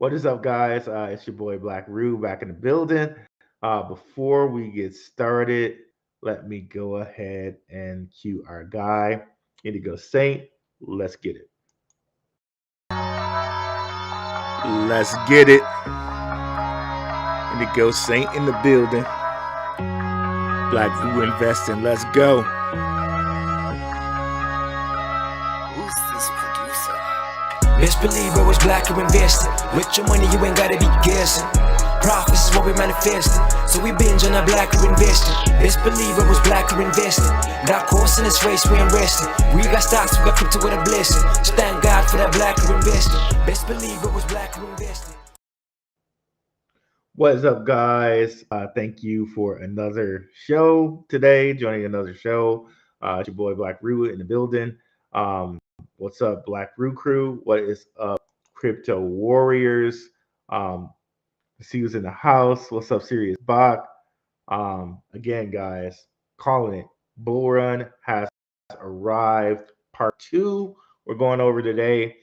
What is up, guys? It's your boy Blackrue back in the building. Before we get started, let me go ahead and cue our guy, Indigo Saint. Let's get it. Let's get it. Indigo Saint in the building. Blackrue investing. Let's go. Who's this producer? Best believe I was Blackrue investing. With your money, you ain't gotta be guessing. Profits is what we manifesting. So we binge on our Blackrue investing. Best believe I was Blackrue investing. That course in this race, we ain't resting. We got stocks, we got crypto with a blessing. So thank God for that Blackrue investing. Best believe I was Blackrue investing. What is up, guys? Thank you for another show today, joining another show. It's your boy Blackrue in the building. What's up, Blackrue crew? What is up, crypto warriors? See who's in the house. What's up, Serious Bach? Again, guys, calling it. Bull Run has arrived. Part 2 we're going over today.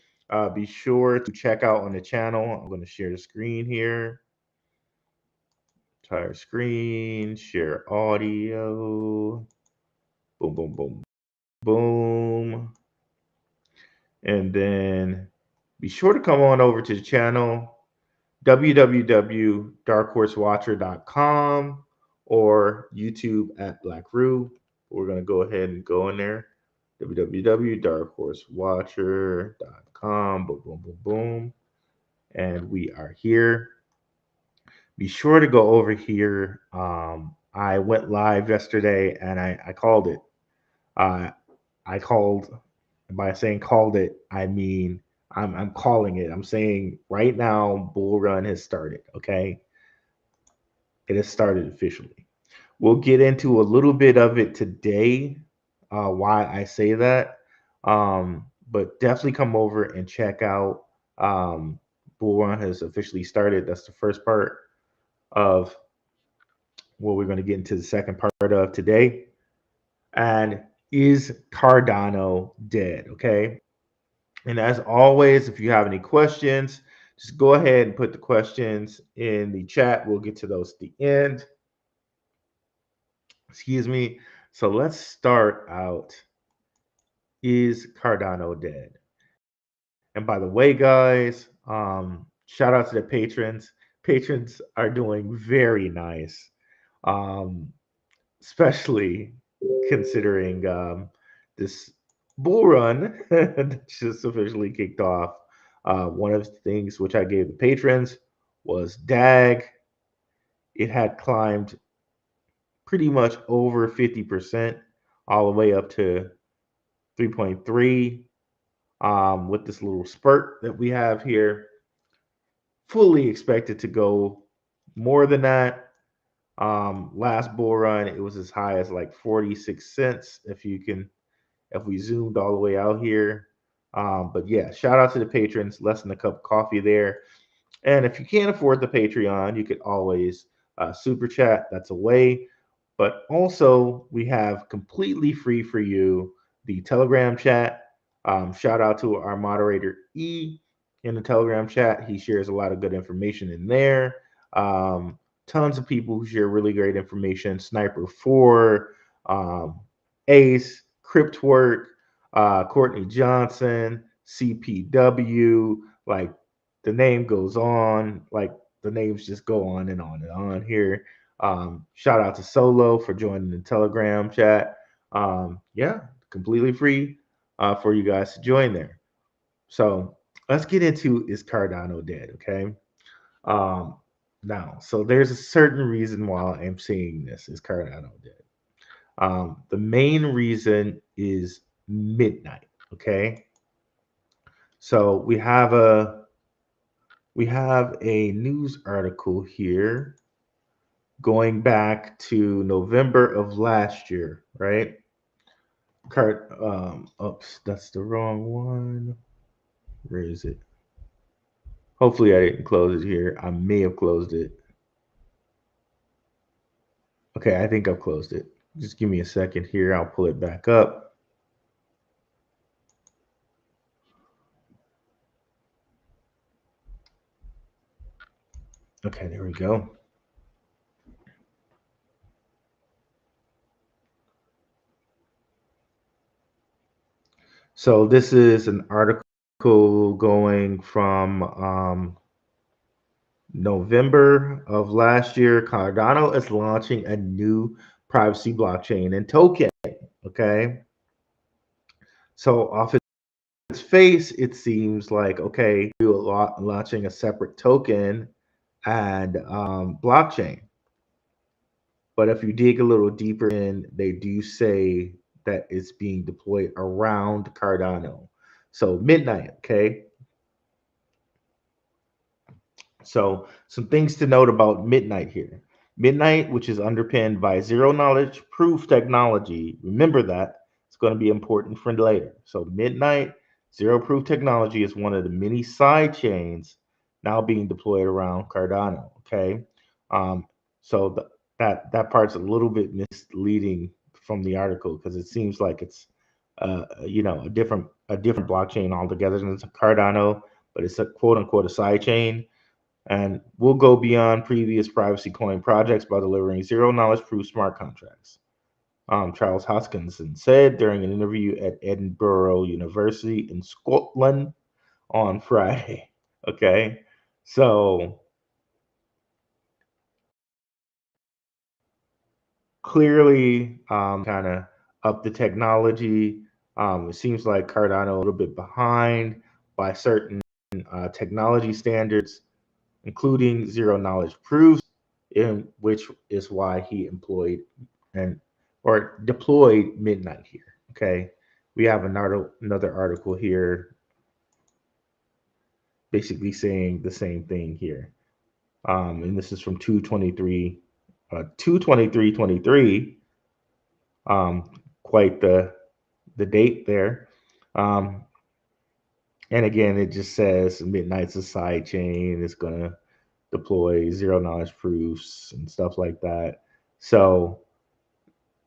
Be sure to check out on the channel. I'm going to share the screen here. Entire screen, share audio. Boom, boom, boom, boom. And then be sure to come on over to the channel, www.darkhorsewatcher.com or YouTube at Blackrue. We're going to go ahead and go in there, www.darkhorsewatcher.com. Boom, boom, boom, boom. And we are here. Be sure to go over here. I went live yesterday and I called it. I called, by saying called it, I mean I'm calling it. I'm saying right now, Bull Run has started. Okay, it has started officially. We'll get into a little bit of it today. Why I say that, but definitely come over and check out. Bull Run has officially started. That's the first part of what we're going to get into the second part of today. And is Cardano dead? Okay. And as always, if you have any questions, just go ahead and put the questions in the chat. We'll get to those at the end. Excuse me. So let's start out. Is Cardano dead? And by the way, guys, shout out to the patrons. Patrons are doing very nice, especially considering this bull run that just officially kicked off. One of the things which I gave the patrons was DAG. It had climbed pretty much over 50%, all the way up to 3.3, with this little spurt that we have here. Fully expected to go more than that. Last bull run, it was as high as like 46 cents. If we zoomed all the way out here. But yeah, shout out to the patrons, less than a cup of coffee there. And if you can't afford the Patreon, you could always super chat. That's a way. But also, we have completely free for you the Telegram chat. Shout out to our moderator E in the Telegram chat. He shares a lot of good information in there. Tons of people who share really great information. Sniper 4, Ace, Cryptwork, Courtney Johnson, CPW. Like the name goes on. Like the names just go on and on and on here. Shout out to Solo for joining the Telegram chat. Yeah, completely free for you guys to join there. So let's get into, is Cardano dead? Okay. Now, so there's a certain reason why I'm saying this. Is Cardano dead? The main reason is midnight. Okay. So we have a news article here going back to November of last year, right? Oops, that's the wrong one. Where is it? Hopefully I didn't close it here. I may have closed it. Okay, I think I've closed it. Just give me a second here. I'll pull it back up. Okay, there we go. So this is an article going from November of last year. Cardano is launching a new privacy blockchain and token. Okay. So off its face, it seems like, okay, you are launching a separate token and blockchain. But if you dig a little deeper in, they do say that it's being deployed around Cardano. So midnight, okay? So, some things to note about Midnight here. Midnight, which is underpinned by zero knowledge proof technology, remember that it's going to be important for later. So, Midnight zero proof technology is one of the many side chains now being deployed around Cardano. Okay, um, so that part's a little bit misleading from the article because it seems like it's a different blockchain altogether than it's a Cardano, but it's a quote unquote a side chain and will go beyond previous privacy coin projects by delivering zero knowledge proof smart contracts. Charles Hoskinson said during an interview at Edinburgh University in Scotland on Friday. Okay, so clearly, kind of up the technology. It seems like Cardano a little bit behind by certain technology standards, including zero knowledge proofs, in which is why he employed and or deployed Midnight here. Okay, we have another article here, basically saying the same thing here, and this is from 223, quite the date there. Um, and again, it just says Midnight's a side chain. It's gonna deploy zero knowledge proofs and stuff like that. So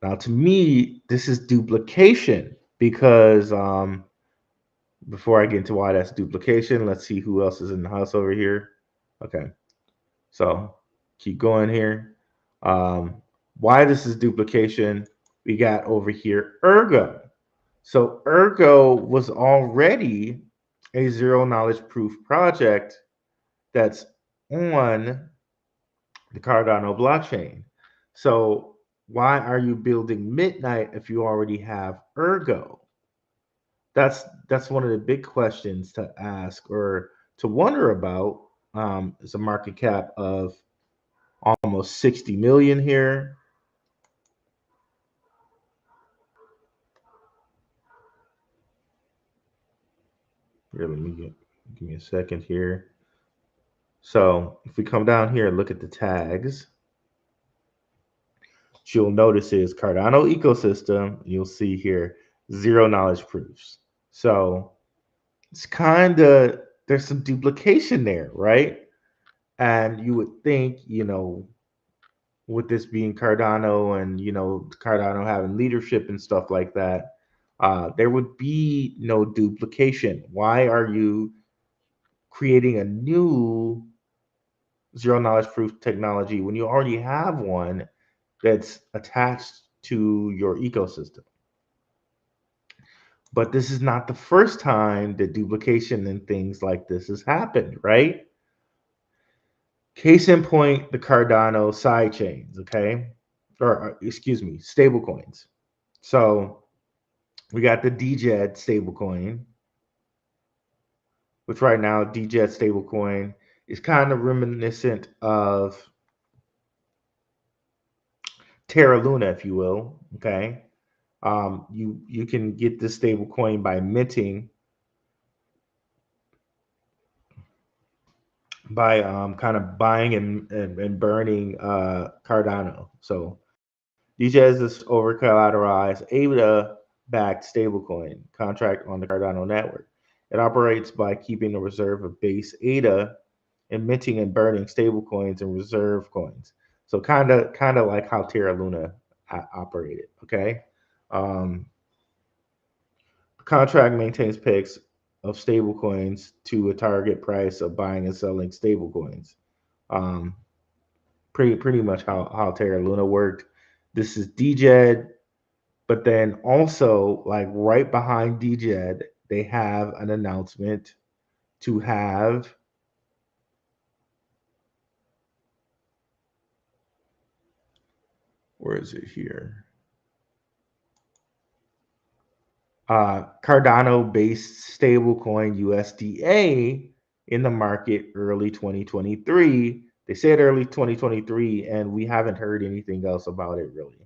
now to me, this is duplication because before I get into why that's duplication, let's see who else is in the house over here. Okay, so keep going here. Um, why this is duplication, we got over here Ergo. So Ergo was already a zero knowledge proof project that's on the Cardano blockchain. So why are you building Midnight if you already have Ergo? That's one of the big questions to ask or to wonder about. It's a market cap of almost 60 million here. Here, give me a second here. So if we come down here and look at the tags, what you'll notice is Cardano ecosystem. You'll see here zero knowledge proofs. So it's kind of there's some duplication there, right? And you would think, with this being Cardano and Cardano having leadership and stuff like that, there would be no duplication. Why are you creating a new zero knowledge proof technology when you already have one that's attached to your ecosystem? But this is not the first time that duplication and things like this has happened, right? Case in point, the Cardano side chains, okay? Or excuse me, stable coins. So we got the DJED stablecoin, which right now DJED stablecoin is kind of reminiscent of Terra Luna, if you will. Okay, you can get this stablecoin by minting by kind of buying and burning Cardano. So DJED is this over collateralized ADA backed stablecoin contract on the Cardano network. It operates by keeping a reserve of base ADA and minting and burning stable coins and reserve coins. So kind of like how Terra Luna operated. Okay, um, the contract maintains pegs of stable coins to a target price of buying and selling stable coins. Um, pretty much how Terra Luna worked. This is DJed, but then also like right behind DJed, they have an announcement to have where is it here? Cardano based stablecoin USDA in the market early 2023. They said early 2023, and we haven't heard anything else about it really.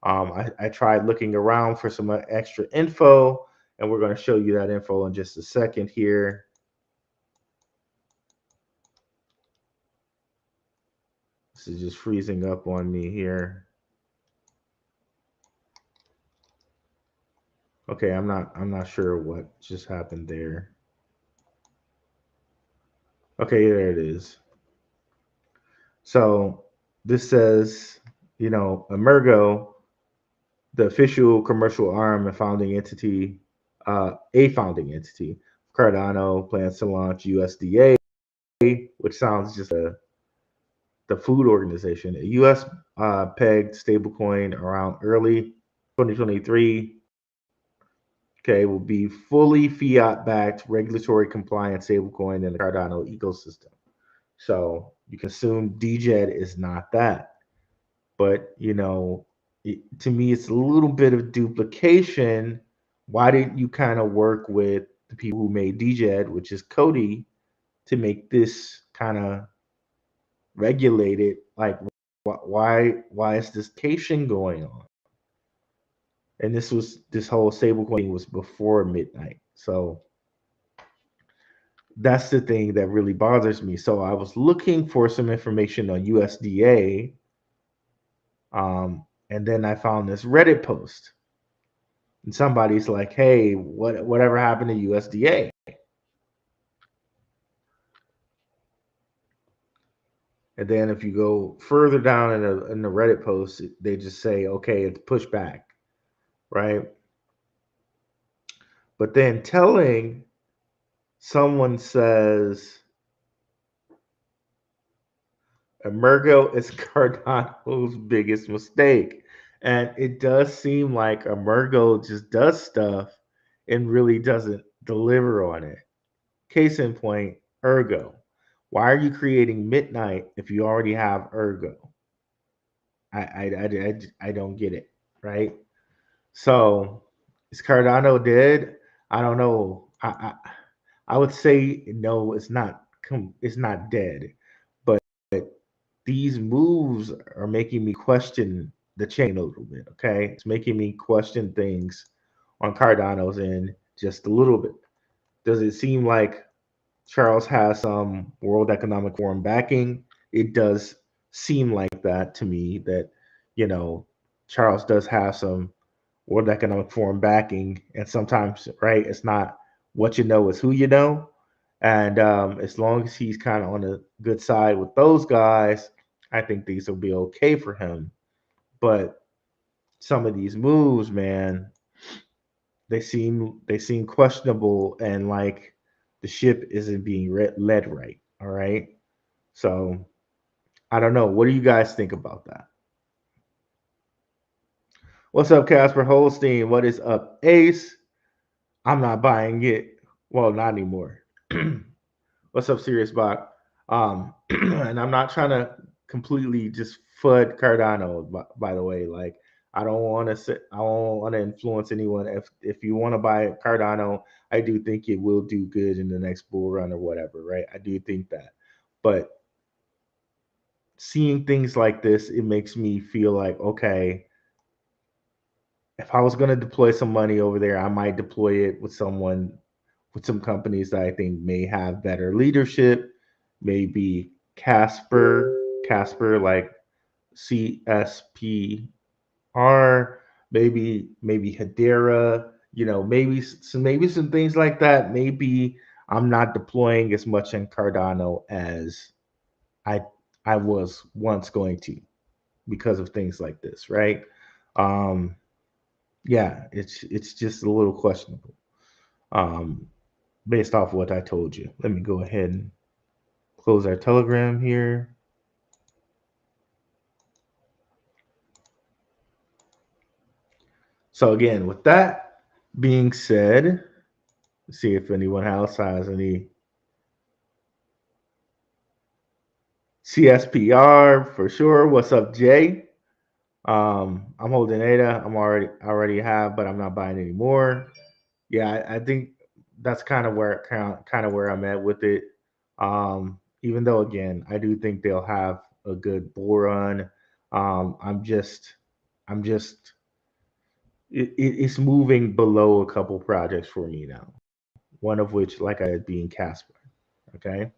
I tried looking around for some extra info, and we're going to show you that info in just a second here. This is just freezing up on me here. Okay, I'm not sure what just happened there. Okay, there it is. So this says, Emergo, the official commercial arm and founding entity, a founding entity, Cardano plans to launch USDA, which sounds just the food organization, a US pegged stablecoin around early 2023. Okay, will be fully fiat backed, regulatory compliant stablecoin in the Cardano ecosystem. So you can assume DJED is not that. But, to me, it's a little bit of duplication. Why didn't you kind of work with the people who made DJED, which is Cody, to make this kind of regulated? Like, why is this cation going on? And this whole stablecoin was before midnight. So that's the thing that really bothers me. So I was looking for some information on USDA, and then I found this Reddit post, and somebody's like, "Hey, whatever happened to USDA?" And then if you go further down in the Reddit post, they just say, "Okay, it's pushback," right? But then telling someone says Emergo is Cardano's biggest mistake. And it does seem like Emergo just does stuff and really doesn't deliver on it. Case in point, Ergo. Why are you creating Midnight if you already have Ergo? I don't get it, right? So is Cardano dead? I don't know. I would say no, it's not. It's not dead, but these moves are making me question the chain a little bit. Okay, it's making me question things on Cardano's end just a little bit. Does it seem like Charles has some World Economic Forum backing? It does seem like that to me. That you know Charles does have some World Economic Forum backing, and sometimes, right, it's not what you know, it's who you know. And as long as he's kind of on the good side with those guys, I think these will be okay for him. But some of these moves, man, they seem questionable, and like the ship isn't being led right. All right, so I don't know. What do you guys think about that? What's up, Casper Holstein? What is up, Ace? I'm not buying it. Well, not anymore. What's up, Serious Bot? And I'm not trying to completely just FUD Cardano. By the way, like I don't want to influence anyone. If you want to buy Cardano, I do think it will do good in the next bull run or whatever, right? I do think that, but seeing things like this, it makes me feel like, okay, if I was going to deploy some money over there, I might deploy it with some companies that I think may have better leadership, maybe Casper like CSPR, maybe Hedera, maybe some things like that. Maybe I'm not deploying as much in Cardano as I I was once going to because of things like this, right? Um, yeah, it's just a little questionable. Um, Based off what I told you. Let me go ahead and close our Telegram here. So again, with that being said, let's see if anyone else has any CSPR for sure. What's up, Jay? I'm holding ADA. I already have, but I'm not buying any more. Yeah, I think that's kind of where I'm at with it. Even though again, I do think they'll have a good bull run. I'm just it's moving below a couple projects for me now. One of which, like I said, being Casper. Okay,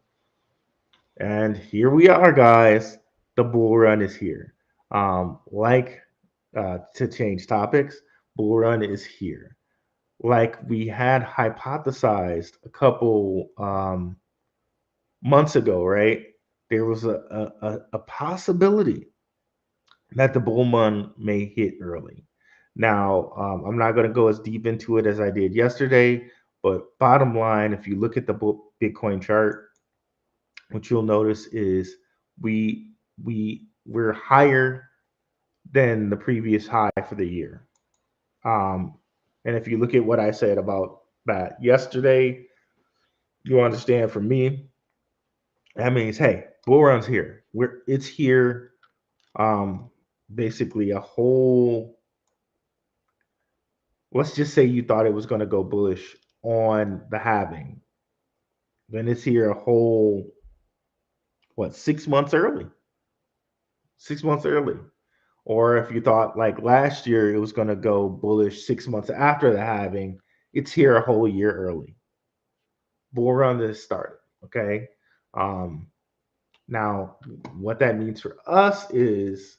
and here we are, guys. The bull run is here. To change topics, bull run is here. Like we had hypothesized a couple months ago, right? There was a possibility that the bull run may hit early. Now, I'm not going to go as deep into it as I did yesterday, but bottom line, if you look at the Bitcoin chart, what you'll notice is we're higher than the previous high for the year. Um, and if you look at what I said about that yesterday, you understand from me, that means hey, bull run's here. It's here. Um, Basically a whole. Let's just say you thought it was going to go bullish on the halving, then it's here a whole 6 months early. 6 months early. Or if you thought like last year it was going to go bullish 6 months after the halving, it's here a whole year early. Bull run that started. Okay. Um, Now, what that means for us is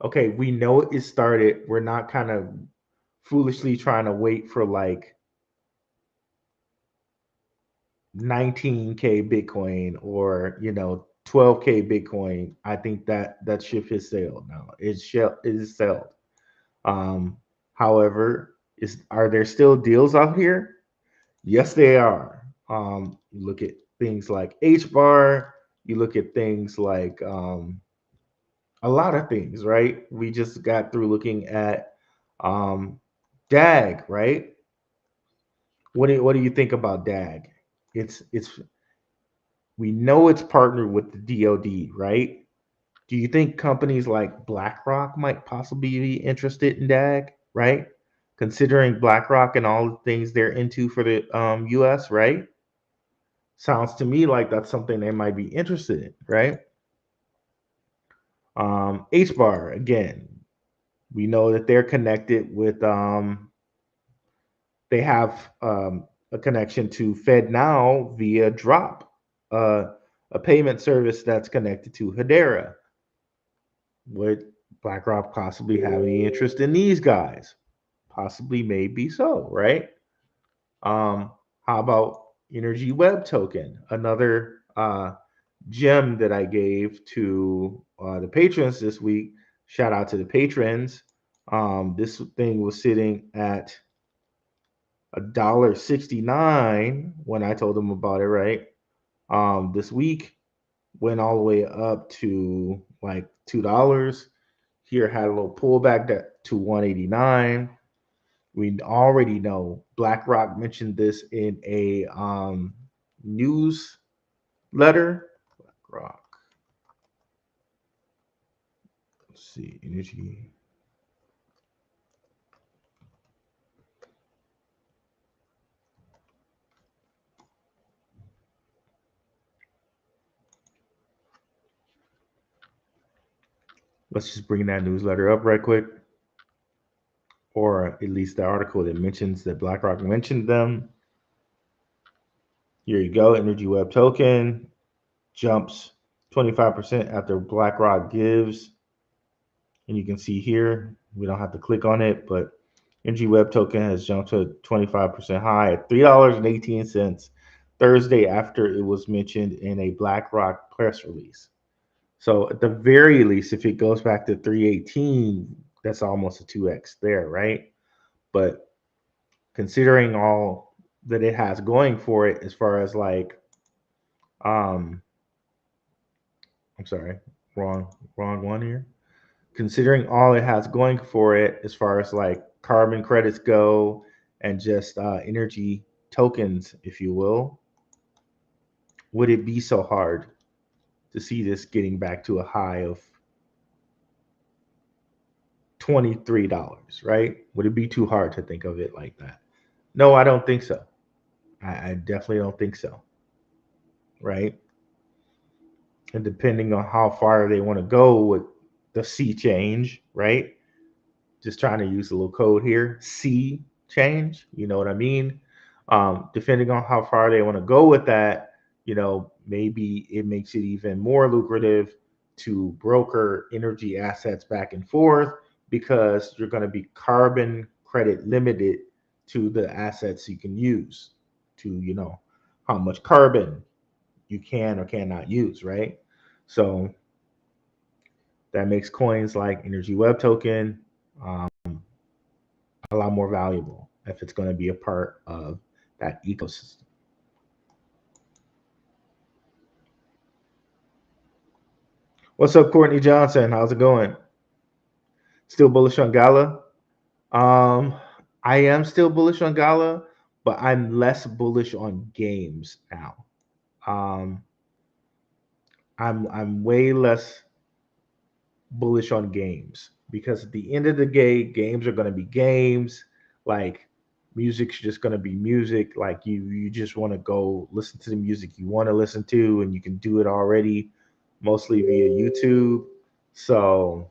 okay, we know it started. We're not kind of foolishly trying to wait for like 19K Bitcoin or 12K Bitcoin. I think that ship has sailed now. It is sailed. Um, However, are there still deals out here? Yes, they are. You look at things like H bar. You look at things like a lot of things, right? We just got through looking at um, DAG, right? What do you think about DAG? It's we know it's partnered with the DoD, right? Do you think companies like BlackRock might possibly be interested in DAG, right? Considering BlackRock and all the things they're into for the U.S., right? Sounds to me like that's something they might be interested in, right? HBAR again, we know that they're connected with they have a connection to FedNow via Drop, uh, a payment service that's connected to Hedera. Would BlackRock possibly have any interest in these guys? Possibly, maybe so, right? How about Energy Web Token, another gem that I gave to the patrons this week? Shout out to the patrons. This thing was sitting at $1.69 when I told them about it, right? This week went all the way up to like $2. Here had a little pullback to 189. We already know BlackRock mentioned this in a newsletter. BlackRock, let's see, energy. Let's just bring that newsletter up right quick, or at least the article that mentions that BlackRock mentioned them. Here you go. Energy Web Token jumps 25% after BlackRock gives. And you can see here, we don't have to click on it, but Energy Web Token has jumped to a 25% high at $3.18 Thursday after it was mentioned in a BlackRock press release. So at the very least, if it goes back to 318, that's almost a 2x there, right? But considering all that it has going for it as far as like um I'm sorry, wrong one here. Considering all it has going for it as far as like carbon credits go, and just energy tokens, if you will, would it be so hard to see this getting back to a high of $23, right? Would it be too hard to think of it like that? No, I don't think so. I definitely don't think so, right? And depending on how far they want to go with the C change, right? Just trying to use a little code here, C change, you know what I mean? Depending on how far they want to go with that, maybe it makes it even more lucrative to broker energy assets back and forth because you're going to be carbon credit limited to the assets you can use, to how much carbon you can or cannot use, right? So that makes coins like Energy Web Token um, a lot more valuable if it's going to be a part of that ecosystem. What's up, Courtney Johnson? How's it going? Still bullish on Gala? Um, I am still bullish on Gala, but I'm less bullish on games now. Um, I'm way less bullish on games because at the end of the day, games are going to be games. Like music's just going to be music. Like you just want to go listen to the music you want to listen to, and you can do it already, mostly via YouTube. So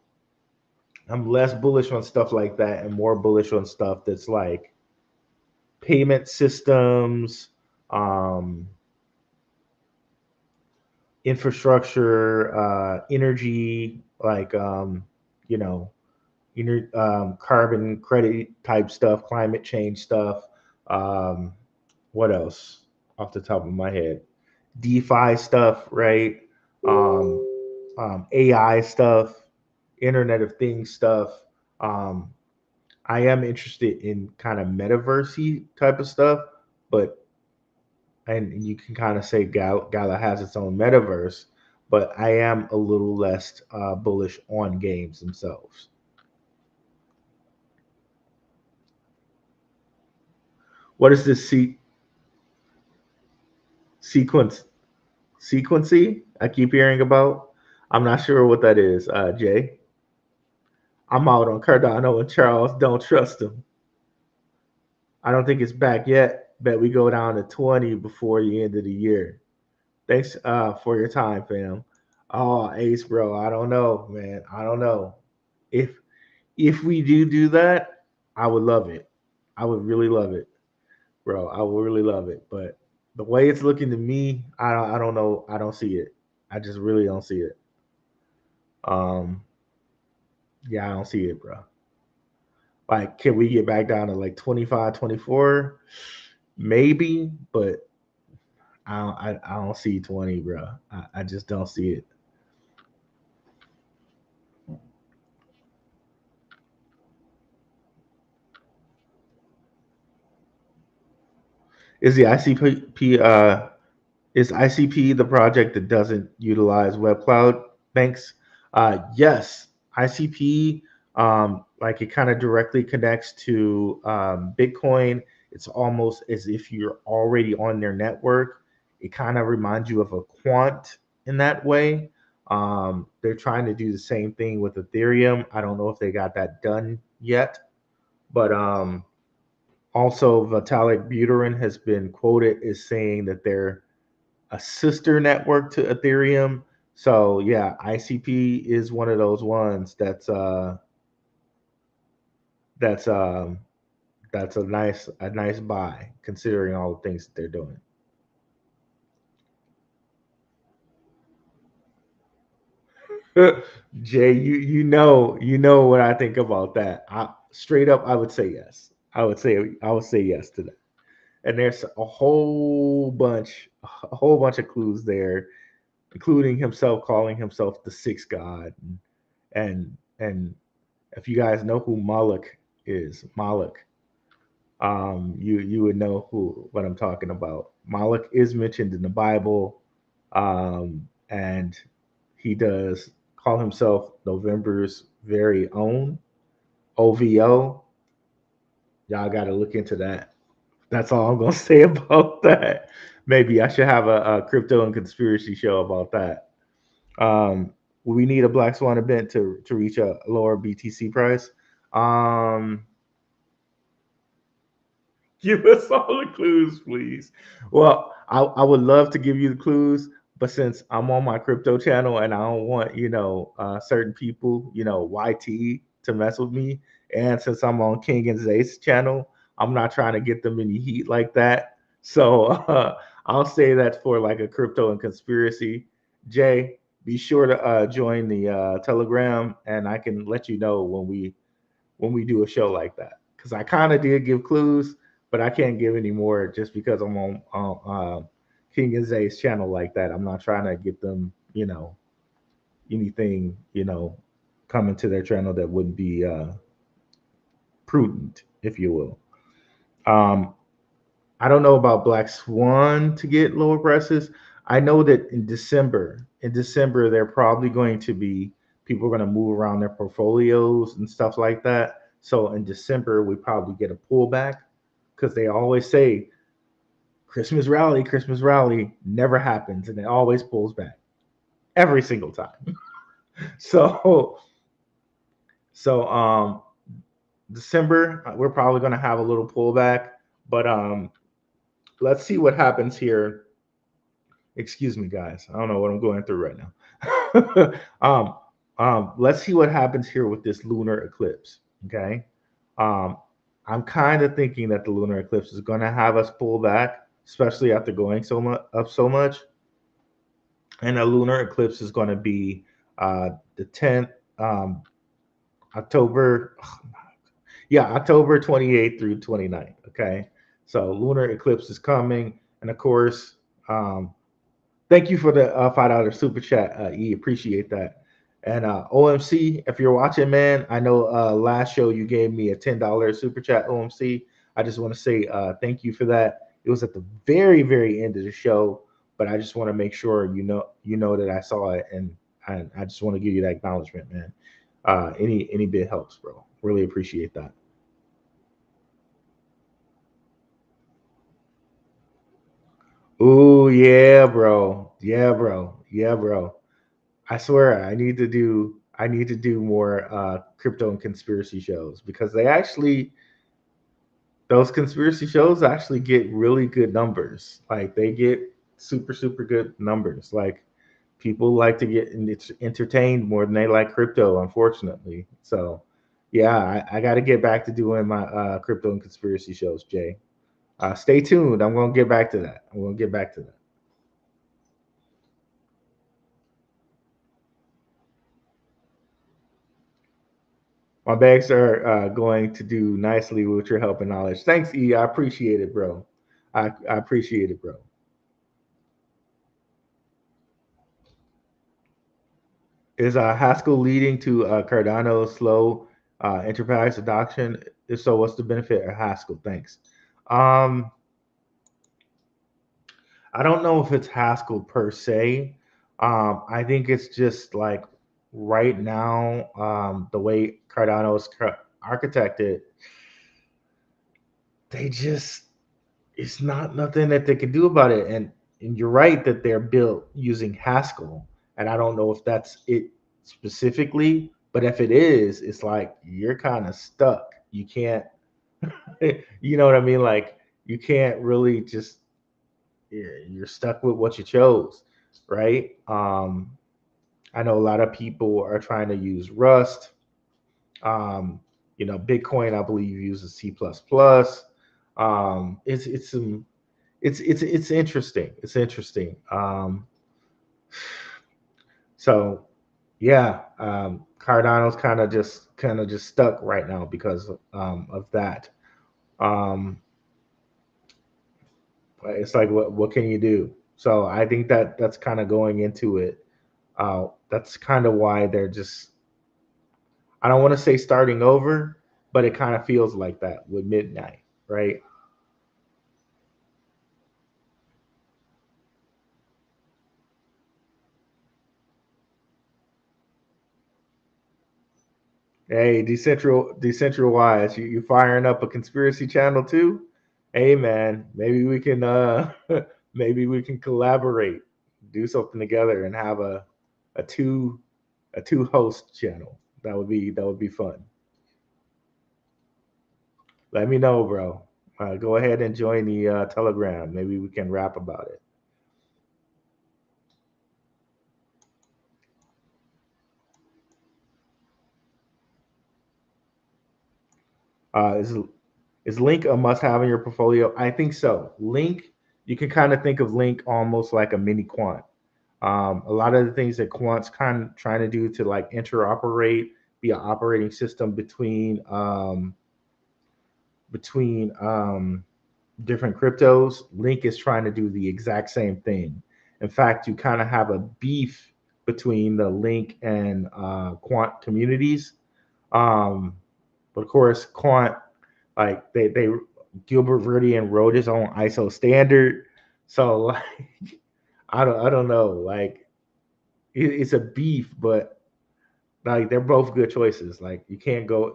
I'm less bullish on stuff like that and more bullish on stuff that's like payment systems, um, infrastructure, energy, like you know, carbon credit type stuff, climate change stuff. Um, what else off the top of my head? DeFi stuff, right? Um, AI stuff, Internet of Things stuff. Um, I am interested in kind of metaversey type of stuff, but and you can kind of say Gala has its own metaverse, but I am a little less bullish on games themselves. What is this sequence sequency I keep hearing about? I'm not sure what that is, Jay. I'm out on Cardano and Charles. Don't trust them. I don't think it's back yet. Bet we go down to 20 before the end of the year. Thanks for your time, fam. Oh, Ace, bro. I don't know, man. I don't know. If if we do that, I would love it. I would really love it, bro. I would really love it. But the way it's looking to me, I don't know. I don't see it. I just really don't see it. Um, yeah, I don't see it, bro. Like, can we get back down to like 25, 24? Maybe, but I don't see 20, bro. I just don't see it. Is the ICP is ICP the project that doesn't utilize web cloud banks? Yes, ICP, like it kind of directly connects to Bitcoin. It's almost as if you're already on their network. It kind of reminds you of a quant in that way. They're trying to do the same thing with Ethereum. I don't know if they got that done yet, but also Vitalik Buterin has been quoted as saying that they're a sister network to Ethereum. So yeah, ICP is one of those ones that's that's a nice buy considering all the things that they're doing. Jay, you know what I think about that. Straight up, I would say yes. I would say yes to that. And there's a whole bunch of clues there, including himself calling himself the sixth god, and if you guys know who Moloch, you would know who what I'm talking about. Moloch is mentioned in the Bible, and he does call himself November's very own OVO. Y'all got to look into that. That's all I'm gonna say about that. Maybe I should have a crypto and conspiracy show about that. Um, we need a Black Swan event to reach a lower BTC price. Um, Give us all the clues, please. Well, I would love to give you the clues, but since I'm on my crypto channel and I don't want, certain people, YT to mess with me, and since I'm on King and Zay's channel, I'm not trying to get them any heat like that. So I'll say that for like a crypto and conspiracy. Jay, be sure to join the Telegram, and I can let you know when we do a show like that. Because I kind of did give clues, but I can't give any more just because I'm on King and Zay's channel like that. I'm not trying to get them, anything, coming to their channel that wouldn't be prudent, if you will. Um, I don't know about Black Swan to get lower prices. I know that in December, they're probably going to be people are going to move around their portfolios and stuff like that. So in December, we probably get a pullback because they always say Christmas rally never happens, and it always pulls back every single time. So so December, we're probably going to have a little pullback, but let's see what happens here. Excuse me, guys. I don't know what I'm going through right now. Let's see what happens here with this lunar eclipse. Okay. Um, I'm kind of thinking that the lunar eclipse is going to have us pull back, especially after going so much up so much. And a lunar eclipse is going to be the 10th um, October. Yeah, October 28th through 29th. Okay. So lunar eclipse is coming, and of course, um, thank you for the $5 super chat. E appreciate that. And OMC, if you're watching, man, I know last show you gave me a $10 super chat. OMC, I just want to say thank you for that. It was at the very very end of the show, but I just want to make sure you know that I saw it, and I just want to give you that acknowledgement, man. Any bit helps, bro. Really appreciate that. Ooh, yeah, bro. Yeah, bro. Yeah, bro. I swear I need to do more crypto and conspiracy shows because they actually those conspiracy shows actually get really good numbers. Like they get super super good numbers. Like people like to get entertained more than they like crypto, unfortunately. So yeah, I got to get back to doing my crypto and conspiracy shows, Jay. Stay tuned. I'm gonna get back to that. I'm gonna get back to that. My bags are going to do nicely with your help and knowledge. Thanks, E. I appreciate it, bro. I appreciate it, bro. Is Haskell leading to Cardano's slow enterprise adoption? If so, what's the benefit of Haskell? Thanks. Um, I don't know if it's Haskell per se. I think it's just like right now, the way Cardano's architected, they just it's not nothing that they can do about it. And you're right that they're built using Haskell, and I don't know if that's it specifically, but if it is, it's like you're kind of stuck. You can't, you know what I mean? Like you can't really just you're stuck with what you chose, right? I know a lot of people are trying to use Rust. Um, Bitcoin, I believe, uses C++. It's some it's interesting. It's interesting. So yeah, Cardano's kind of just stuck right now because of that. Um, but it's like what can you do? So I think that's kind of going into it. That's kind of why they're just I don't want to say starting over, but it kind of feels like that with midnight, right? Hey, decentralized, you firing up a conspiracy channel too? Hey man, maybe we can maybe we can collaborate, do something together, and have a two a two host channel. That would be fun. Let me know, bro. Go ahead and join the Telegram. Maybe we can rap about it. Is Link a must-have in your portfolio? I think so. Link, you can kind of think of Link almost like a mini quant. A lot of the things that quants kind of trying to do to like interoperate, be an operating system between different cryptos. Link is trying to do the exact same thing. In fact, you kind of have a beef between the Link and quant communities. Um, but of course, quant like they Gilbert Verdian wrote his own ISO standard, so like I don't know, like it's a beef, but like they're both good choices. Like you can't go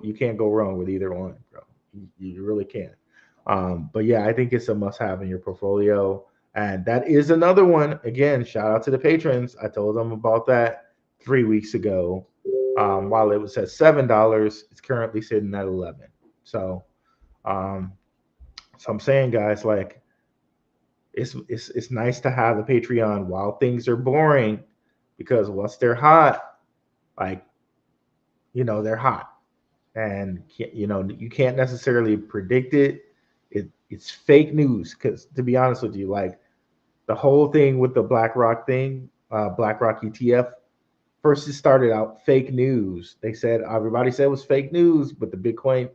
wrong with either one, bro. You really can't. But yeah, I think it's a must-have in your portfolio, and that is another one. Again, shout out to the patrons. I told them about that 3 weeks ago. While it was at $7, it's currently sitting at 11. So, um, so I'm saying, guys, like it's nice to have the Patreon while things are boring, because once they're hot, like they're hot, and you can't necessarily predict it. It's fake news, because to be honest with you, like the whole thing with the BlackRock thing, BlackRock ETF, first it started out fake news. They said everybody said it was fake news, but the Bitcoin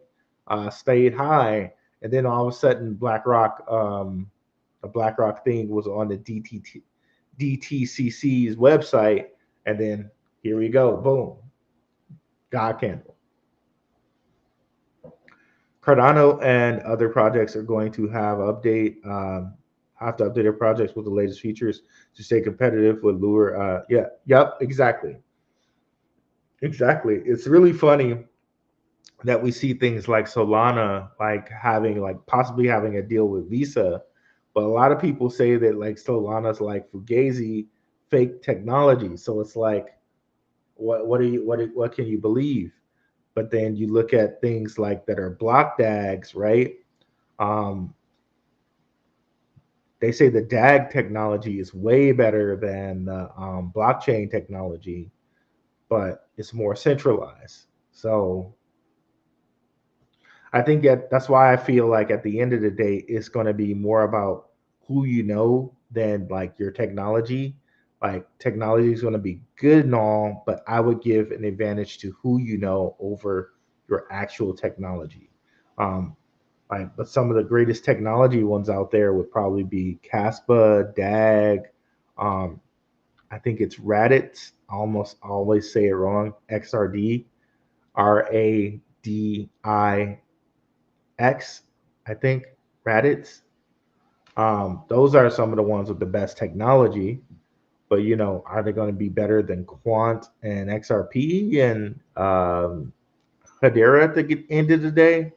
stayed high, and then all of a sudden the BlackRock thing was on the DTCC's website, and then here we go, boom, God candle. Cardano and other projects are going to have to update their projects with the latest features to stay competitive with Lure. Yeah, yep, exactly. It's really funny that we see things like Solana, like possibly having a deal with Visa, but a lot of people say that like Solana's like Fugazi fake technology. So it's like, what can you believe? But then you look at things like that are block DAGs, right? Um, they say the DAG technology is way better than the blockchain technology, but it's more centralized. So I think that's why I feel like at the end of the day, it's going to be more about who you know than like your technology. Like technology is going to be good and all, but I would give an advantage to who you know over your actual technology. Um, but some of the greatest technology ones out there would probably be Caspa, DAG. Um, I think it's Raditz. I almost always say it wrong. XRD, RADIX. I think Raditz. Those are some of the ones with the best technology. But are they going to be better than Quant and XRP and Hedera at the end of the day?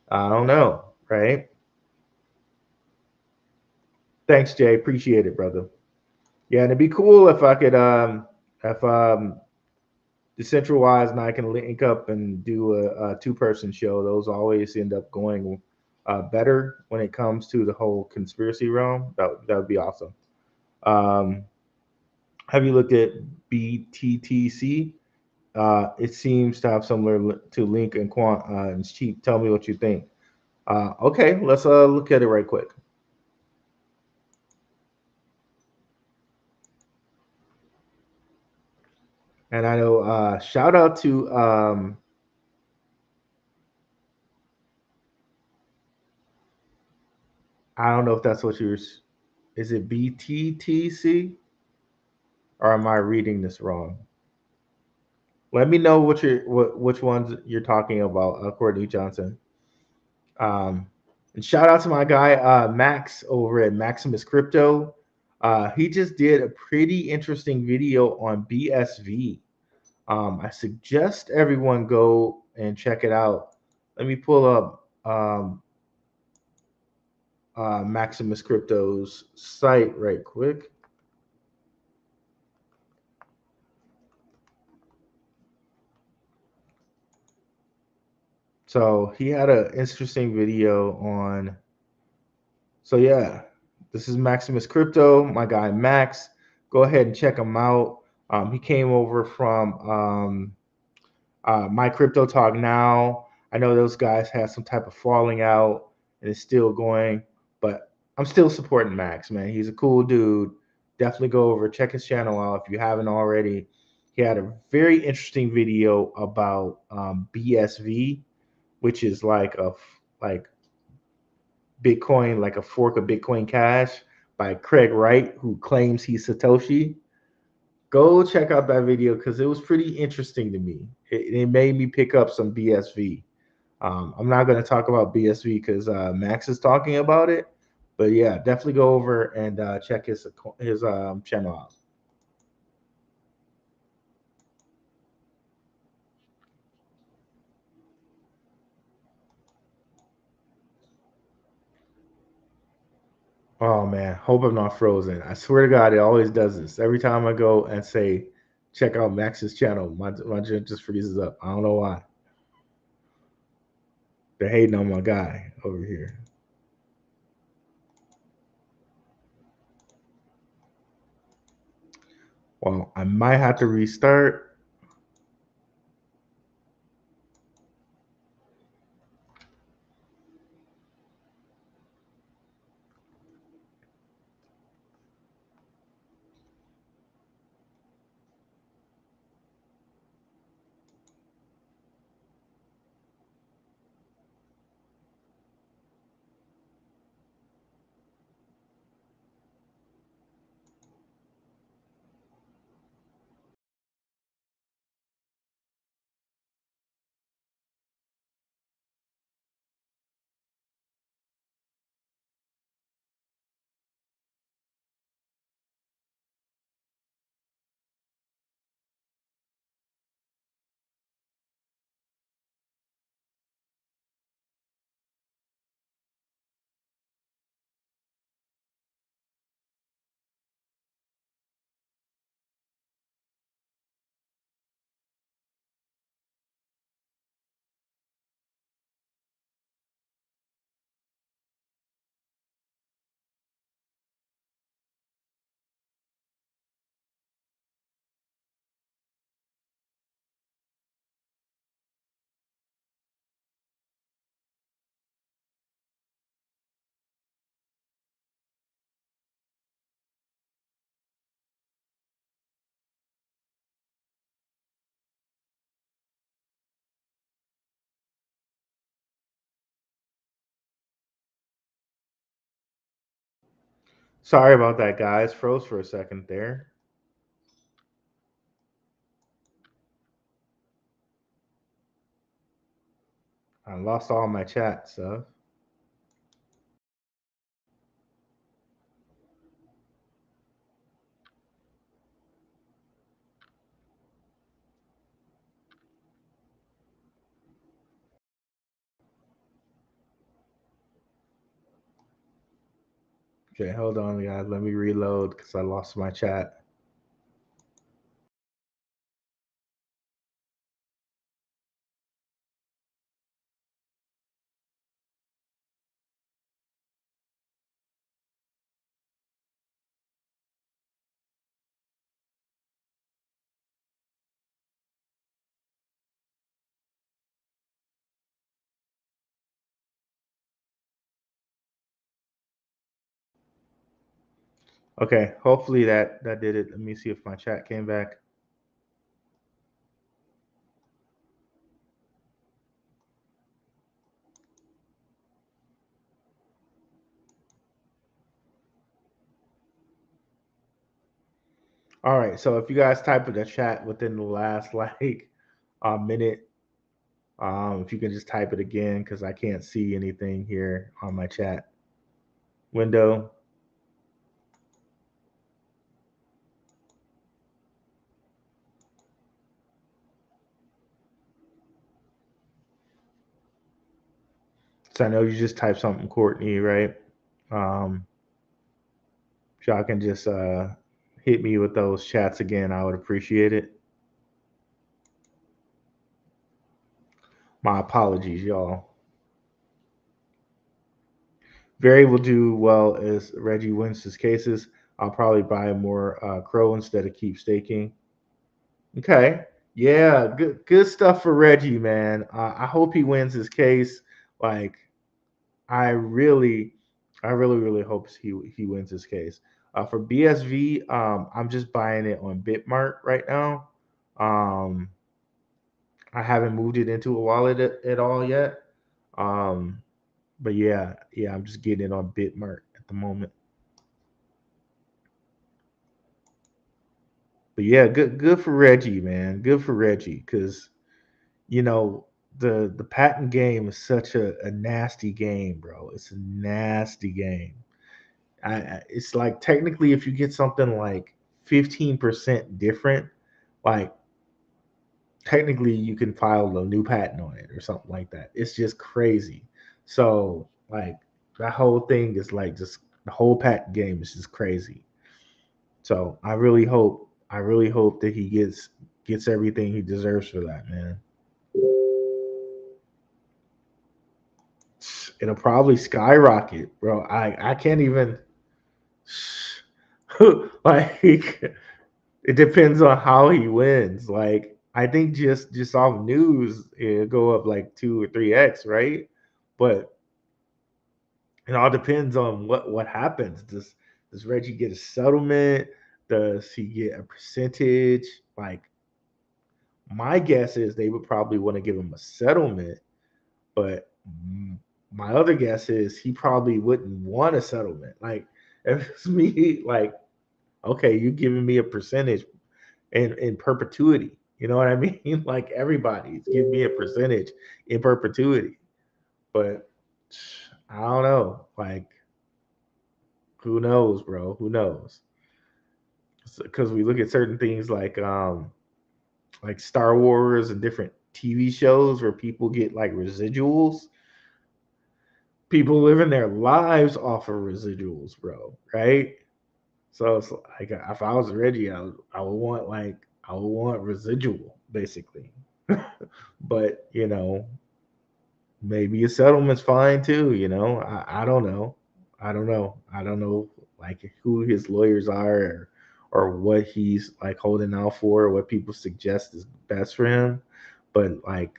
I don't know, right? Thanks, Jay. Appreciate it, brother. Yeah, and it'd be cool if I could if decentralized and I can link up and do a two-person show. Those always end up going better when it comes to the whole conspiracy realm. That would be awesome. Um, have you looked at BTTC? It seems to have similar to Link and Quant. It's cheap. Tell me what you think. Okay, let's look at it right quick. And I know shout out to I don't know if that's what you're. Is it BTTC or am I reading this wrong? Let me know which ones you're talking about, Courtney Johnson. Um, and shout out to my guy Max over at Maximus Crypto. He just did a pretty interesting video on BSV. I suggest everyone go and check it out. Let me pull up Maximus Crypto's site right quick. So he had an interesting video on. So yeah, this is Maximus Crypto, my guy Max. Go ahead and check him out. He came over from My Crypto Talk Now. I know those guys had some type of falling out and it's still going, but I'm still supporting Max, man. He's a cool dude. Definitely go over, check his channel out if you haven't already. He had a very interesting video about BSV, which is like Bitcoin, like a fork of Bitcoin Cash by Craig Wright, who claims he's Satoshi. Go check out that video because it was pretty interesting to me. It made me pick up some BSV. I'm not going to talk about BSV because Max is talking about it, but yeah, definitely go over and check his channel out. Oh man, hope I'm not frozen. I swear to God, it always does this. Every time I go and say, check out Max's channel, my gen just freezes up. I don't know why. They're hating on my guy over here. Well, I might have to restart. Sorry about that, guys. Froze for a second there. I lost all my chat stuff. Okay, hold on, guys. Let me reload because I lost my chat. Okay, hopefully that did it. Let me see if my chat came back. All right, so if you guys type in the chat within the last like a minute, if you can just type it again because I can't see anything here on my chat window. So I know you just typed something, Courtney, right? Um, if y'all can just hit me with those chats again, I would appreciate it. My apologies, y'all. Very will do well as Reggie wins his cases. I'll probably buy more Crow instead of keep staking. Okay. Yeah, good stuff for Reggie, man. I hope he wins his case. Like I really, really hope he wins his case. For BSV, I'm just buying it on Bitmart right now. Um, I haven't moved it into a wallet at all yet. Um, but yeah, I'm just getting it on Bitmart at the moment. But yeah, good for Reggie, man. Good for Reggie, because you know the patent game is such a nasty game, bro. It's a nasty game. It's like technically if you get something like 15% different, like technically you can file a new patent on it or something like that. It's just crazy. So like that whole thing is like just the whole patent game is just crazy. So I really hope that he gets everything he deserves for that, man. It'll probably skyrocket, bro. I can't even like it depends on how he wins. Like I think just off news it'll go up like 2 or 3x, right? But it all depends on what happens. Does Reggie get a settlement? Does he get a percentage? Like my guess is they would probably want to give him a settlement, but my other guess is he probably wouldn't want a settlement. Like if it's me, like okay, you giving me a percentage in perpetuity. You know what I mean? Like everybody's give me a percentage in perpetuity. But I don't know. Like who knows, bro? Who knows? Because we look at certain things like Star Wars and different TV shows where people get like residuals. People living their lives off of residuals, bro. Right? So it's like if I was Reggie, I would want residual basically. But maybe a settlement's fine too. I don't know. I don't know like who his lawyers are or what he's like holding out for, or what people suggest is best for him. But like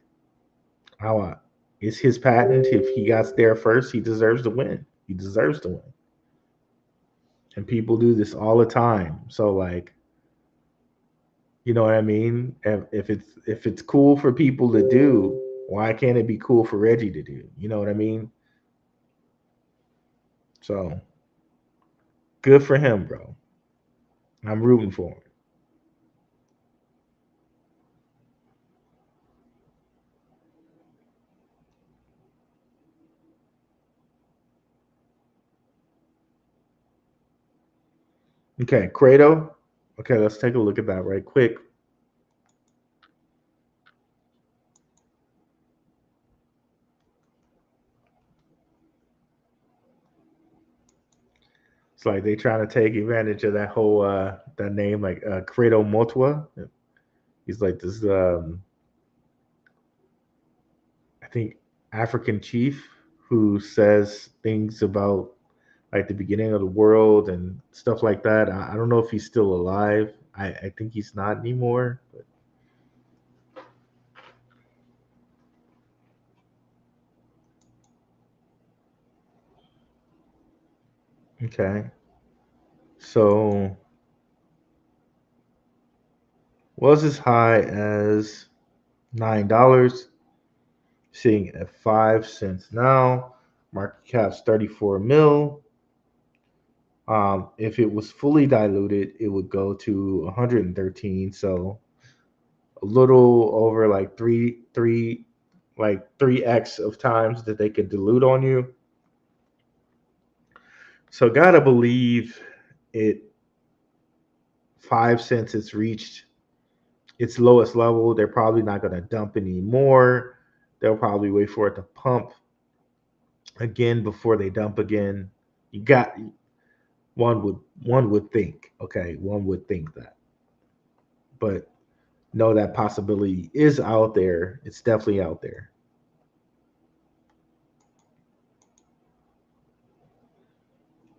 how it's his patent. If he got there first, he deserves to win. He deserves to win. And people do this all the time. So like, you know what I mean? If it's cool for people to do, why can't it be cool for Reggie to do? You know what I mean? So good for him, bro. I'm rooting for him. Okay, Credo. Okay, let's take a look at that right quick. It's like they trying to take advantage of that whole that name, like Credo Motwa. He's like this I think African chief who says things about like the beginning of the world and stuff like that. I don't know if he's still alive. I think he's not anymore. But okay. So was as high as $9, sitting at 5 cents now. Market cap's 34 mil. If it was fully diluted, it would go to 113. So a little over like like 3x of times that they could dilute on you. So gotta believe it 5 cents it's reached its lowest level. They're probably not gonna dump any more. They'll probably wait for it to pump. again before they dump again. You got one would think, okay, one would think that, but no, that possibility is out there. It's definitely out there.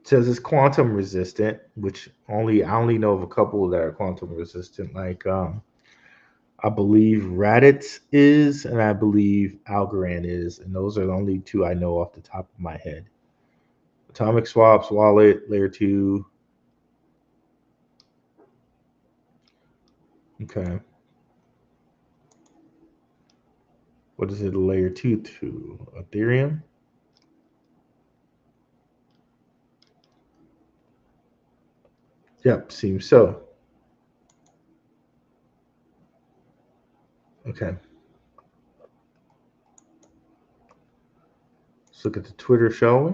It says it's quantum resistant, which I only know of a couple that are quantum resistant, like I believe Raditz is, and I believe Algorand is, and those are the only two I know off the top of my head. Atomic Swaps wallet, layer two. Okay. What is it, a layer two to? Ethereum? Yep, seems so. Okay. Let's look at the Twitter, shall we?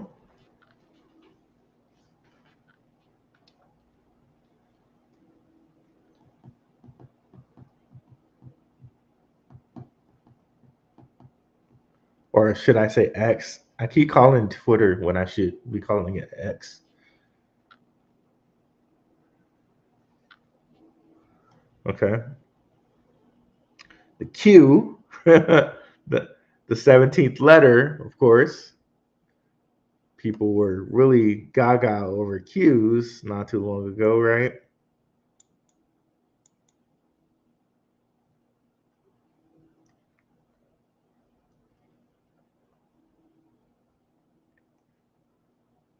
Or should I say X? I keep calling Twitter when I should be calling it X. Okay. The Q, the the 17th letter, of course. People were really gaga over Q's not too long ago, right?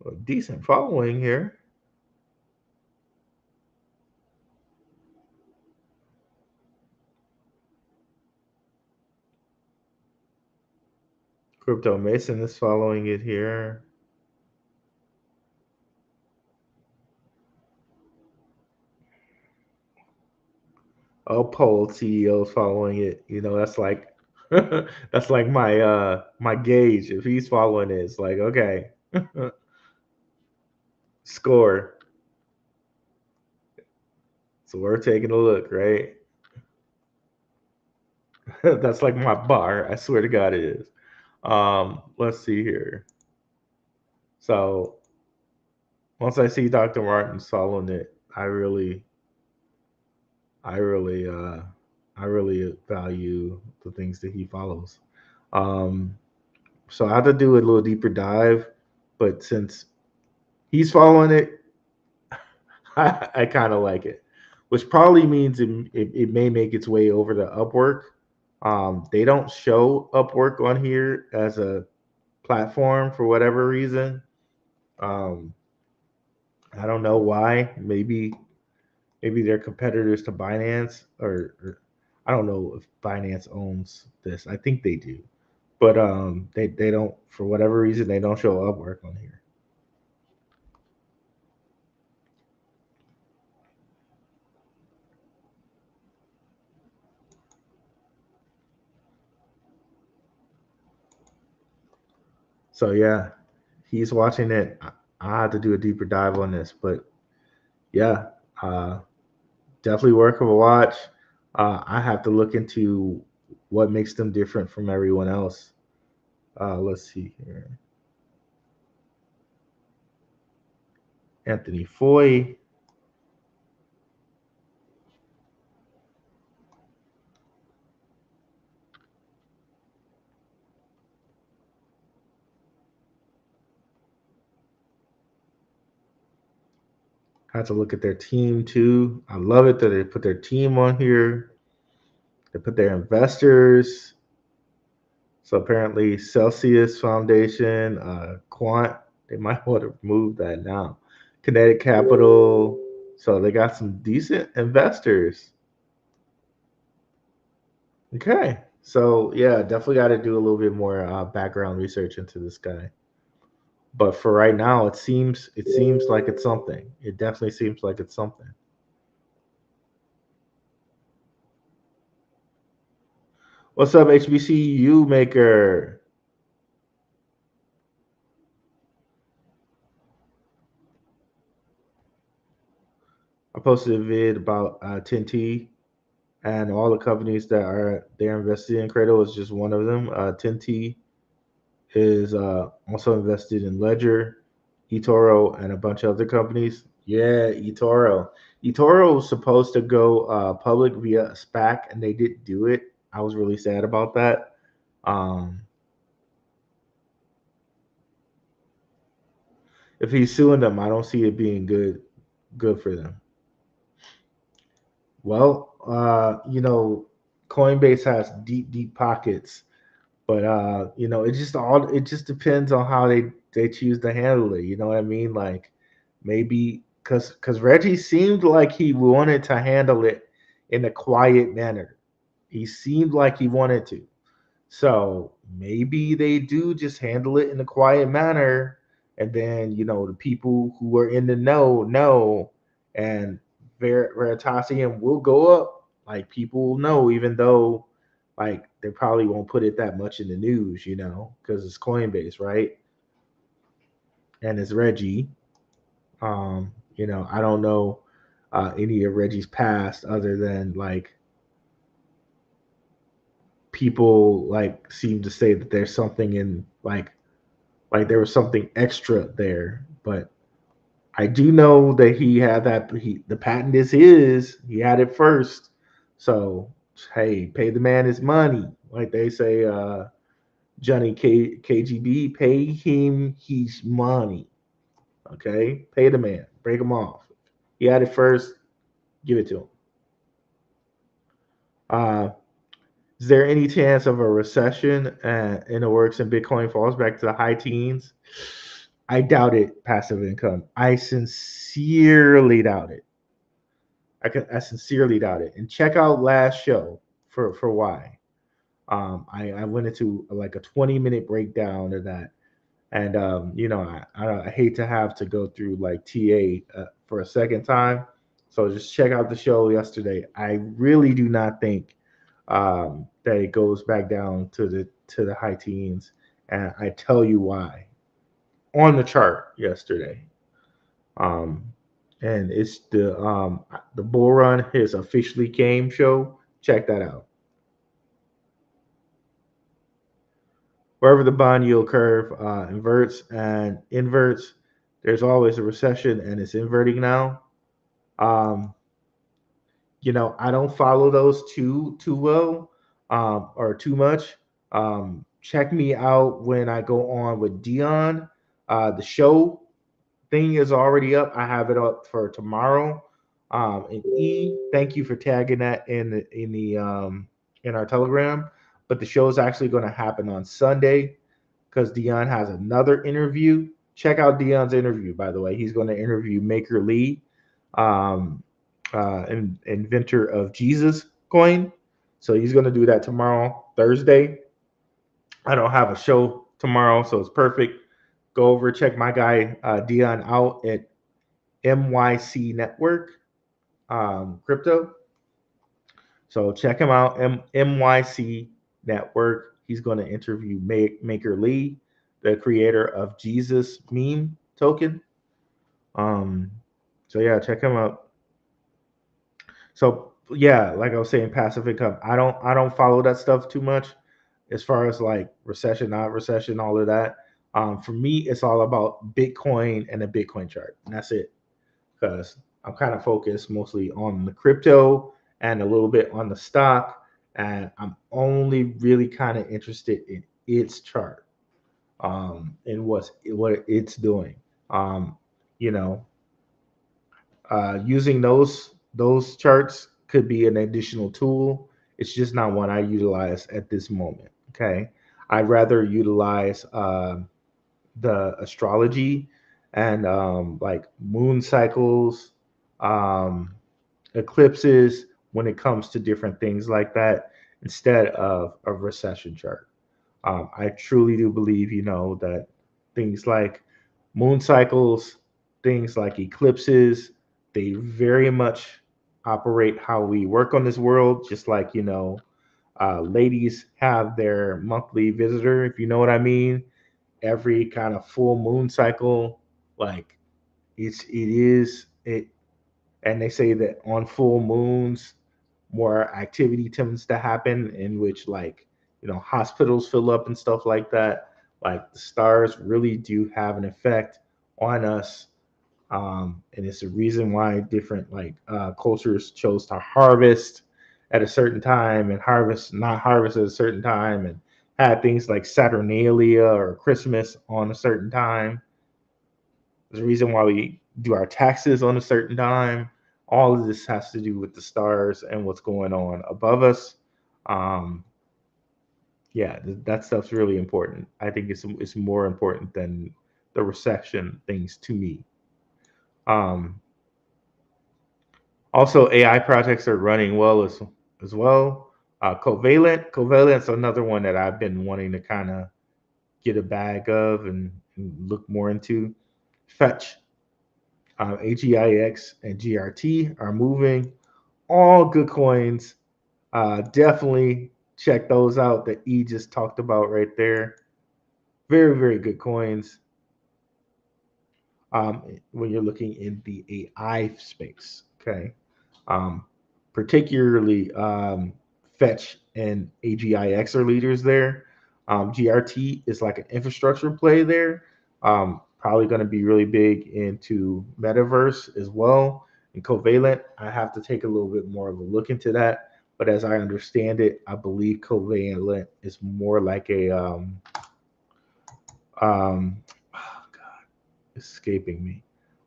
A decent following here. Crypto Mason is following it here. Uphold CEO's following it. You know, that's like that's like my gauge. If he's following it, it's like okay, score. So we're taking a look, right? That's like my bar. I swear to God, it is. Let's see here. So once I see Dr. Martin following it, I really, I really value the things that he follows. Um, so I have to do a little deeper dive, but since he's following it, I kind of like it, which probably means it may make its way over to Upwork. They don't show Upwork on here as a platform for whatever reason. Um, I don't know why. Maybe they're competitors to Binance, or I don't know if Binance owns this. I think they do, but they don't, for whatever reason, they don't show Upwork on here. So yeah, he's watching it. I have to do a deeper dive on this, but yeah, uh, definitely worth of a watch. I have to look into what makes them different from everyone else. Let's see here. Anthony Foy. Have to look at their team too. I love it that they put their team on here. They put their investors. So apparently Celsius Foundation, Quant, they might want to remove that now. Kinetic Capital. So they got some decent investors. Okay. So yeah, definitely got to do a little bit more background research into this guy. But for right now, it seems like it's something. It definitely seems like it's something. What's up, HBCU maker? I posted a vid about 10T and all the companies that are they're invested in. Cradle is just one of them. 10T is also invested in Ledger, eToro, and a bunch of other companies. Yeah, eToro. eToro was supposed to go public via a SPAC, and they didn't do it. I was really sad about that. Um, if he's suing them, I don't see it being good for them. Well, Coinbase has deep pockets, but it just depends on how they choose to handle it. You know what I mean? Like maybe because Reggie seemed like he wanted to handle it in a quiet manner. He seemed like he wanted to. So maybe they do just handle it in a quiet manner, and then the people who are in the know, and Veritasium will go up. Like people will know, even though like they probably won't put it that much in the news, because it's Coinbase, right? And it's Reggie. I don't know any of Reggie's past other than like people like seem to say that there's something in like there was something extra there. But I do know that he had the patent is his. He had it first. So hey, pay the man his money. Like they say, Johnny KGB, pay him his money. Okay, pay the man, break him off. He had it first. Give it to him. Uh, is there any chance of a recession in the works and Bitcoin falls back to the high teens? I doubt it. Passive income. I sincerely doubt it. I sincerely doubt it. And check out last show for why. I went into like a 20-minute breakdown of that, and I hate to have to go through like TA for a second time. So just check out the show yesterday. I really do not think that it goes back down to the high teens, and I tell you why on the chart yesterday. Um, and it's the Bull Run his officially came show. Check that out. Wherever the bond yield curve inverts, there's always a recession, and it's inverting now. Um, I don't follow those too well, or too much. Check me out when I go on with Dion. The show thing is already up. I have it up for tomorrow. And thank you for tagging that in our Telegram. But the show is actually going to happen on Sunday because Dion has another interview. Check out Dion's interview, by the way. He's going to interview Maker Lee, um, inventor of Jesus coin. So he's going to do that tomorrow, Thursday. I don't have a show tomorrow, so it's perfect. Go over, check my guy Dion out at MYC Network Crypto. So check him out, MYC Network. He's going to interview Maker Lee, the creator of Jesus meme token. Um, so yeah, check him out. So yeah, like I was saying, passive income. I don't follow that stuff too much as far as like recession, not recession, all of that. For me, it's all about Bitcoin and the Bitcoin chart, and that's it. Because I'm kind of focused mostly on the crypto and a little bit on the stock, and I'm only really kind of interested in its chart, and what it's doing. Um, you know, Using those charts could be an additional tool. It's just not one I utilize at this moment. Okay, I'd rather utilize the astrology and like moon cycles, um, eclipses when it comes to different things like that instead of a recession chart. I truly do believe, that things like moon cycles, things like eclipses, they very much operate how we work on this world, just like, ladies have their monthly visitor, if you know what I mean. Every kind of full moon cycle, like it, and they say that on full moons, more activity tends to happen in which like hospitals fill up and stuff like that. Like the stars really do have an effect on us, and it's a reason why different like cultures chose to harvest at a certain time and harvest not harvest at a certain time, and had things like Saturnalia or Christmas on a certain time. There's a reason why we do our taxes on a certain time. All of this has to do with the stars and what's going on above us. Um, yeah, that stuff's really important. I think it's more important than the reception things to me. Um, Also, AI projects are running well as well. Covalent's another one that I've been wanting to kind of get a bag of and look more into. Fetch, AGIX, and GRT are moving. All good coins. Definitely check those out that E just talked about right there. Very, very good coins when you're looking in the AI space. Okay. Um, Particularly Fetch and AGIX are leaders there. GRT is like an infrastructure play there. Probably going to be really big into metaverse as well. And Covalent, I have to take a little bit more of a look into that. But as I understand it, I believe Covalent is more like a oh God, escaping me.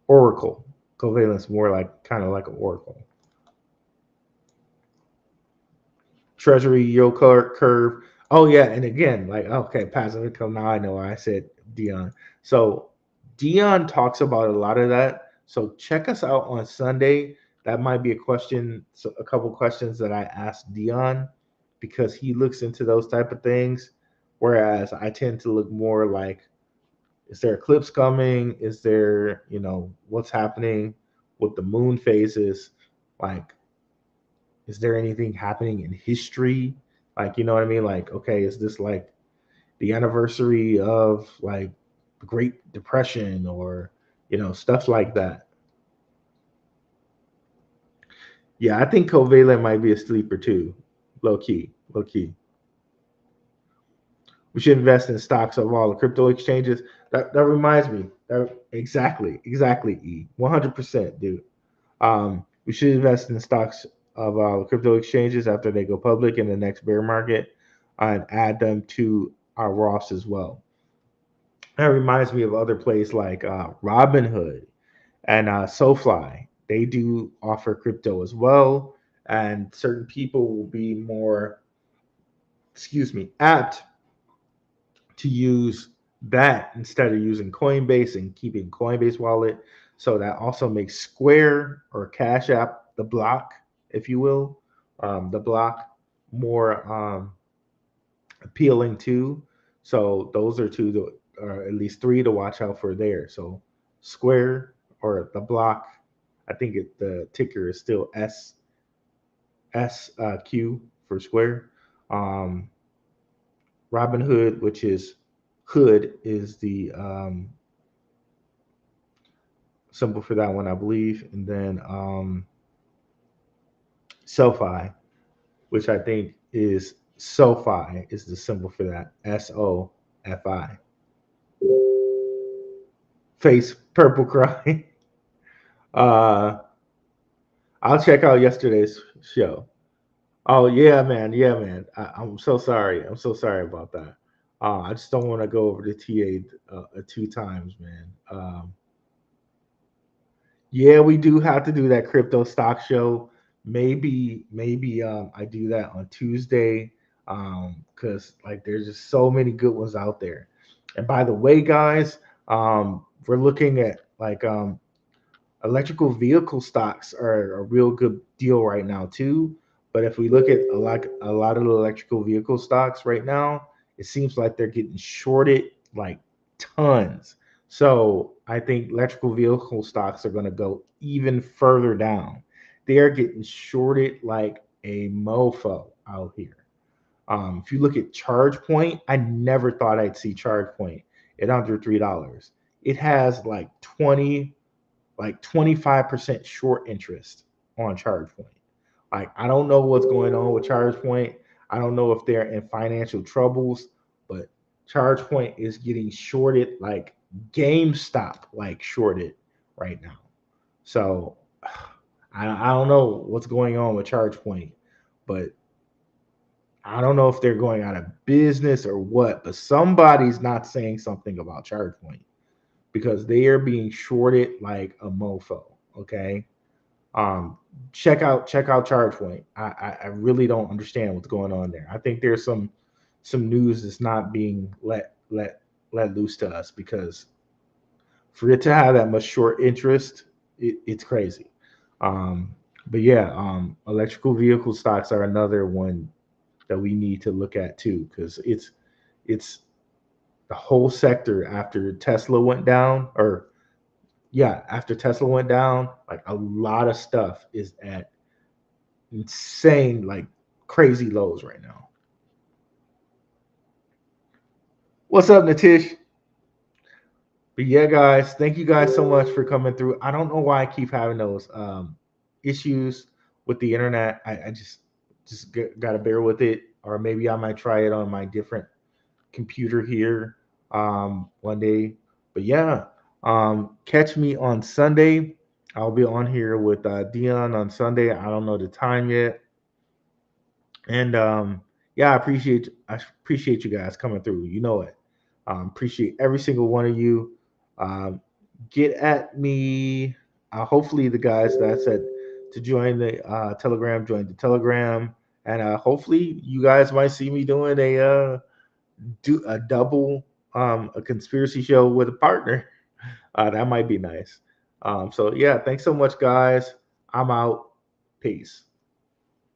Oracle. Covalent's more like kind of like an Oracle. Treasury yield curve. Oh yeah, and again, like okay, passive income. Now I know why I said Dion. So Dion talks about a lot of that. So check us out on Sunday. That might be a question, so a couple questions that I asked Dion because he looks into those type of things. Whereas I tend to look more like, is there eclipse coming? Is there, what's happening with the moon phases? Like, is there anything happening in history? Like, you know what I mean? Like, okay, is this like the anniversary of like the Great Depression or, stuff like that? Yeah, I think Covalent might be a sleeper too. Low key, low key. We should invest in stocks of all the crypto exchanges. That reminds me. Exactly. E 100%, dude. We should invest in stocks of crypto exchanges after they go public in the next bear market, and add them to our Roths as well. That reminds me of other plays like Robinhood and SoFly. They do offer crypto as well, and certain people will be more, apt to use that instead of using Coinbase and keeping Coinbase wallet. So that also makes Square or Cash App, the block, if you will, the block more appealing too. So those are two, or at least three to watch out for there. So Square or the block, I think the ticker is still SQ for Square. Um, Robinhood, which is Hood, is the symbol for that one, I believe, and then SoFi, which I think is SoFi, is the symbol for that. SOFI. Face purple cry. uh, I'll check out yesterday's show. Oh yeah, man. Yeah, man. I'm so sorry. I'm so sorry about that. I just don't want to go over the TA two times, man. Yeah, we do have to do that crypto stock show. Maybe I do that on Tuesday. Because like there's just so many good ones out there. And by the way, guys, we're looking at like electrical vehicle stocks are a real good deal right now too. But if we look at a lot of the electrical vehicle stocks right now, it seems like they're getting shorted like tons. So I think electrical vehicle stocks are going to go even further down. They are getting shorted like a mofo out here. If you look at ChargePoint, I never thought I'd see ChargePoint at under $3. It has like 25% short interest on ChargePoint. Like, I don't know what's going on with ChargePoint. I don't know if they're in financial troubles, but ChargePoint is getting shorted like GameStop like shorted right now. So I don't know what's going on with ChargePoint, but I don't know if they're going out of business or what, but somebody's not saying something about ChargePoint because they are being shorted like a mofo. Okay. Um, check out ChargePoint. I really don't understand what's going on there. I think there's some news that's not being let loose to us because for it to have that much short interest, it's crazy. Um, but yeah, electrical vehicle stocks are another one that we need to look at too because it's the whole sector after Tesla went down, or yeah, after Tesla went down, like a lot of stuff is at insane, like crazy lows right now. What's up, Natish? But yeah, guys, thank you guys so much for coming through. I don't know why I keep having those issues with the internet. I just gotta bear with it, or maybe I might try it on my different computer here one day. But yeah, catch me on Sunday. I'll be on here with Dion on Sunday. I don't know the time yet, and yeah, I appreciate you guys coming through. You know it. Appreciate every single one of you. Um, get at me. Hopefully, the guys that I said to join the Telegram join the Telegram, and hopefully, you guys might see me doing a double a conspiracy show with a partner. That might be nice. So yeah, thanks so much, guys. I'm out. Peace.